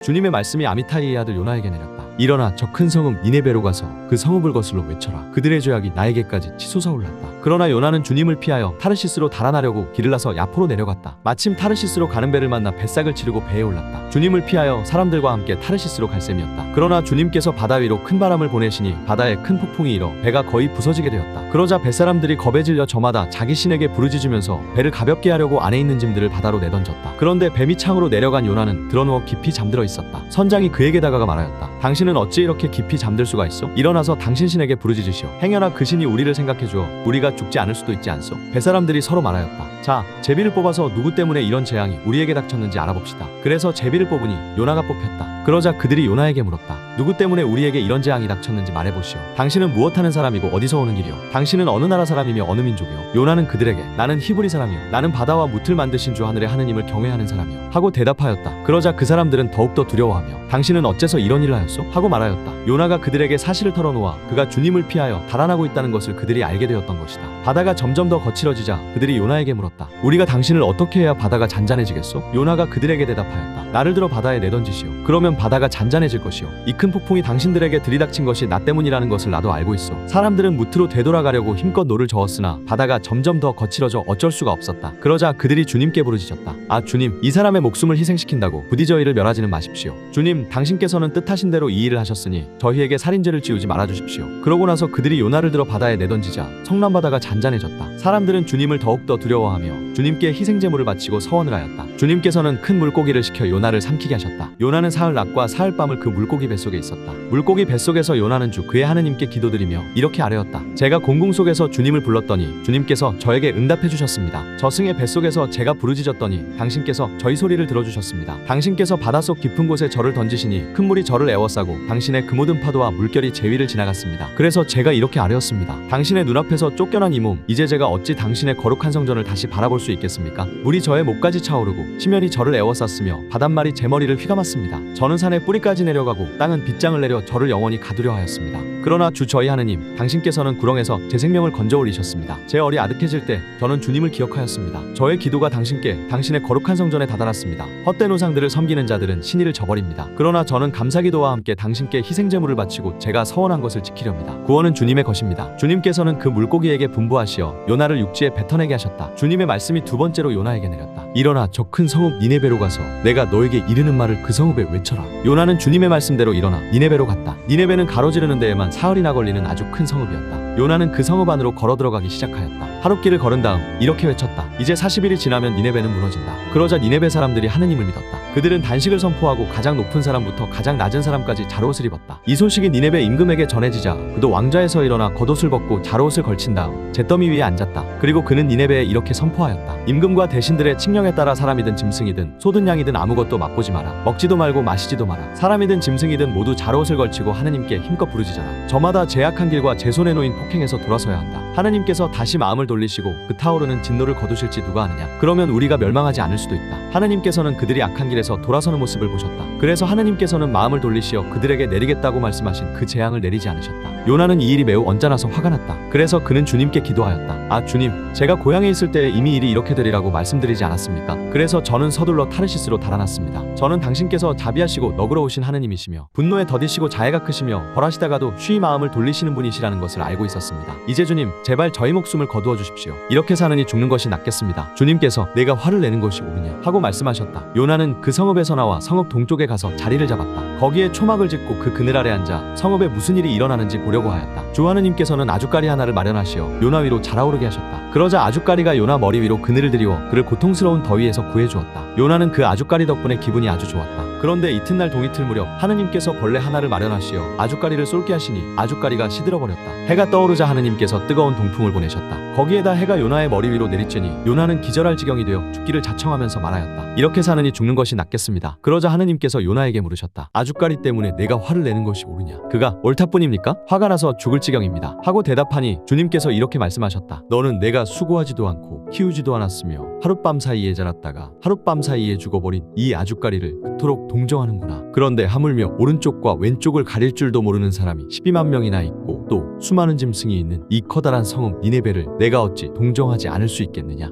주님의 말씀이 아미타이의 아들 요나에게 내렸다. 일어나 저 큰 성읍 니네베로 가서 그 성읍을 거슬러 외쳐라. 그들의 죄악이 나에게까지 치솟아올랐다. 그러나 요나는 주님을 피하여 타르시스로 달아나려고 길을 나서 야포로 내려갔다. 마침 타르시스로 가는 배를 만나 뱃삭을 치르고 배에 올랐다. 주님을 피하여 사람들과 함께 타르시스로 갈 셈이었다. 그러나 주님께서 바다 위로 큰 바람을 보내시니 바다에 큰 폭풍이 일어 배가 거의 부서지게 되었다. 그러자 뱃사람들이 겁에 질려 저마다 자기 신에게 부르짖으면서 배를 가볍게 하려고 안에 있는 짐들을 바다로 내던졌다. 그런데 배 밑창으로 내려간 요나는 드러누워 깊이 잠들어 있었다. 선장이 그에게 다가가 말하였다. 당신은 어찌 이렇게 깊이 잠들 수가 있소? 일어나서 당신 신에게 부르짖으시오. 행여나 그 신이 우리를 생각해 주어 우리가 죽지 않을 수도 있지 않소? 뱃사람들이 서로 말하였다. 자, 제비를 뽑아서 누구 때문에 이런 재앙이 우리에게 닥쳤는지 알아봅시다. 그래서 제비를 뽑으니 요나가 뽑혔다. 그러자 그들이 요나에게 물었다. 누구 때문에 우리에게 이런 재앙이 닥쳤는지 말해보시오. 당신은 무엇하는 사람이고 어디서 오는 길이오? 당신은 어느 나라 사람이며 어느 민족이오? 요나는 그들에게 나는 히브리 사람이오. 나는 바다와 무틀 만드신 주 하늘의 하느님을 경외하는 사람이오. 하고 대답하였다. 그러자 그 사람들은 더욱더 두려워하며 당신은 어째서 이런 일을 하였소? 하고 말하였다. 요나가 그들에게 사실을 털어놓아 그가 주님을 피하여 달아나고 있다는 것을 그들이 알게 되었던 것이다. 바다가 점점 더 거칠어지자 그들이 요나에게 물었다. 우리가 당신을 어떻게 해야 바다가 잔잔해지겠소? 요나가 그들에게 대답하였다. 나를 들어 바다에 내던지시오. 그러면 바다가 잔잔해질 것이오. 이 큰 폭풍이 당신들에게 들이닥친 것이 나 때문이라는 것을 나도 알고 있어. 사람들은 무트로 되돌아가려고 힘껏 노를 저었으나 바다가 점점 더 거칠어져 어쩔 수가 없었다. 그러자 그들이 주님께 부르짖었다. 아 주님, 이 사람의 목숨을 희생시킨다고 부디 저희를 멸하지는 마십시오. 주님, 당신께서는 뜻하신 대로 이 일을 하셨으니 저희에게 살인죄를 지우지 말아주십시오. 그러고 나서 그들이 요나를 들어 바다에 내던지자 성남바다가 잔잔해졌다. 사람들은 주님을 더욱더 두려워하며 주님께 희생제물을 바치고 서원을 하였다. 주님께서는 큰 물고기를 시켜 요나를 삼키게 하셨다. 요나는 사흘 낮과 사흘 밤을 그 물고기 뱃속에 있었다. 물고기 뱃속에서 요나는 주 그의 하느님께 기도드리며 이렇게 아뢰었다. 제가 공궁 속에서 주님을 불렀더니 주님께서 저에게 응답해 주셨습니다. 저승의 뱃속에서 제가 부르짖었더니 당신께서 저희 소리를 들어주셨습니다. 당신께서 바닷속 깊은 곳에 저를 던지시니 큰 물이 저를 에워싸고 당신의 그 모든 파도와 물결이 제 위를 지나갔습니다. 그래서 제가 이렇게 아뢰었습니다. 당신의 눈앞에서 쫓겨난 이 몸, 이제 제가 어찌 당신의 거룩한 성전을 다시 바라볼 수 있겠습니까? 물이 저의 목까지 차오르고 심연이 저를 에워쌌으며 바닷말이 제 머리를 휘감았습니다. 저는 산의 뿌리까지 내려가고 땅은 빗장을 내려 저를 영원히 가두려 하였습니다. 그러나 주 저희 하느님, 당신께서는 구렁에서 제 생명을 건져 올리셨습니다. 제 얼이 아득해질 때 저는 주님을 기억하였습니다. 저의 기도가 당신께 당신의 거룩한 성전에 다다랐습니다. 헛된 우상들을 섬기는 자들은 신의를 저버립니다. 그러나 저는 감사기도와 함께 당신께 희생제물을 바치고 제가 서원한 것을 지키렵니다. 구원은 주님의 것입니다. 주님께서는 그 물고기에게 분부하시어 요나를 육지에 뱉어내게 하셨다. 주님의 말씀이 두 번째로 요나에게 내렸다. 일어나 저 큰 성읍 니네베로 가서 내가 너에게 이르는 말을 그 성읍에 외쳐라. 요나는 주님의 말씀대로 일어나 니네베로 갔다. 니네베는 가로지르는 데에만 사흘이나 걸리는 아주 큰 성읍이었다. 요나는 그 성읍 안으로 걸어 들어가기 시작하였다. 하룻길을 걸은 다음 이렇게 외쳤다. 이제 40일이 지나면 니네베는 무너진다. 그러자 니네베 사람들이 하느님을 믿었다. 그들은 단식을 선포하고 가장 높은 사람부터 가장 낮은 사람까지 잘옷을 입었다. 이 소식이 니네베 임금에게 전해지자 그도 왕좌에서 일어나 겉옷을 벗고 잘옷을 걸친 다음 잿더미 위에 앉았다. 그리고 그는 니네베에 이렇게 선포하였다. 임금과 대신들의 칙령에 따라 사람이든 짐승이든 소든 양이든 아무것도 맛보지 마라. 먹지도 말고 마시지도 마라. 사람이든 짐승이든 모두 잘옷을 걸치고 하느님께 힘껏 부르짖어라. 저마다 제약한 길과 제 손에 놓인 폭행에서 돌아서야 한다. 하느님께서 다시 마음을 돌리시고 그 타오르는 진노를 거두실지 누가 아느냐. 그러면 우리가 멸망하지 않을 수도 있다. 하느님께서는 그들이 악한 길에서 돌아서는 모습을 보셨다. 그래서 하느님께서는 마음을 돌리시어 그들에게 내리겠다고 말씀하신 그 재앙을 내리지 않으셨다. 요나는 이 일이 매우 언짢아서 화가 났다. 그래서 그는 주님께 기도하였다. 아 주님, 제가 고향에 있을 때 이미 일이 이렇게 되리라고 말씀드리지 않았습니까? 그래서 저는 서둘러 타르시스로 달아났습니다. 저는 당신께서 자비하시고 너그러우신 하느님이시며 분노에 더디시고 자애가 크시며 벌하시다가도 쉬이 마음을 돌리시는 분이시라는 것을 알고 있었습니다. 이제 주님, 제발 저희 목숨을 거두어 주십시오. 이렇게 사느니 죽는 것이 낫겠습니다. 주님께서 내가 화를 내는 것이 옳으냐 하고 말씀하셨다. 요나는 그 성읍에서 나와 성읍 동쪽에 가서 자리를 잡았다. 거기에 초막을 짓고 그 그늘 아래 앉아 성읍에 무슨 일이 일어나는지 보려고 하였다. 주 하느님께서는 아주까리 하나를 마련하시어 요나 위로 자라오르게 하셨다. 그러자 아주까리가 요나 머리 위로 그늘을 들이워 그를 고통스러운 더위에서 구해주었다. 요나는 그 아주까리 덕분에 기분이 아주 좋았다. 그런데 이튿날 동이틀 무렵 하느님께서 벌레 하나를 마련하시어 아주까리를 쏠게 하시니 아주까리가 시들어버렸다. 해가 떠오르자 하느님께서 뜨거운 동풍을 보내셨다. 거기에다 해가 요나의 머리 위로 내리쬐니 요나는 기절할 지경이 되어 죽기를 자청하면서 말하였다. 이렇게 사느니 죽는 것이 낫겠습니다. 그러자 하느님께서 요나에게 물으셨다. 아주까리 때문에 내가 화를 내는 것이 옳으냐? 그가 옳다뿐입니까? 화가 나서 죽을 지경입니다. 하고 대답하니 주님께서 이렇게 말씀하셨다. 너는 내가 수고하지도 않고 키우지도 않았으며 하룻밤 사이에 자랐다가 하룻밤 사이에 죽어버린 이 아주까리를 그토록 동정하는구나. 그런데 하물며 오른쪽과 왼쪽을 가릴 줄도 모르는 사람이 12만 명이나 있고 또 수많은 짐승이 있는 이 커다란 성읍 니네베를 내가 어찌 동정하지 않을 수 있겠느냐.